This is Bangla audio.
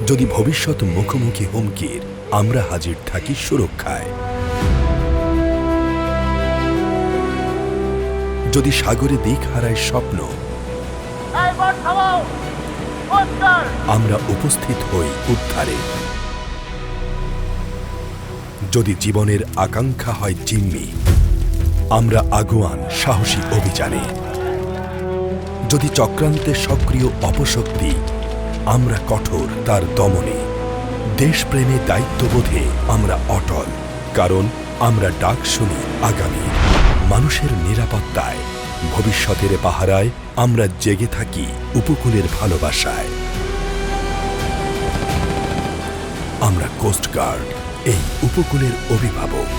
যদি ভবিষ্যৎ মুখোমুখি হুমকির, আমরা হাজির থাকি সুরক্ষায়। যদি সাগরে দিক হারায় স্বপ্ন, আমরা উপস্থিত হই উদ্ধারে। যদি জীবনের আকাঙ্ক্ষা হয় জিম্মি, আমরা আগুয়ান সাহসী অভিযানে। যদি চক্রান্তে সক্রিয় অপশক্তি, আমরা কঠোর তার দমনে। দেশপ্রেমে দায়িত্ববোধে আমরা অটল, কারণ আমরা ডাক শুনি আগামী। মানুষের নিরাপত্তায়, ভবিষ্যতের পাহারায় আমরা জেগে থাকি উপকূলের ভালোবাসায়। আমরা কোস্টগার্ড, এই উপকূলের অভিভাবক।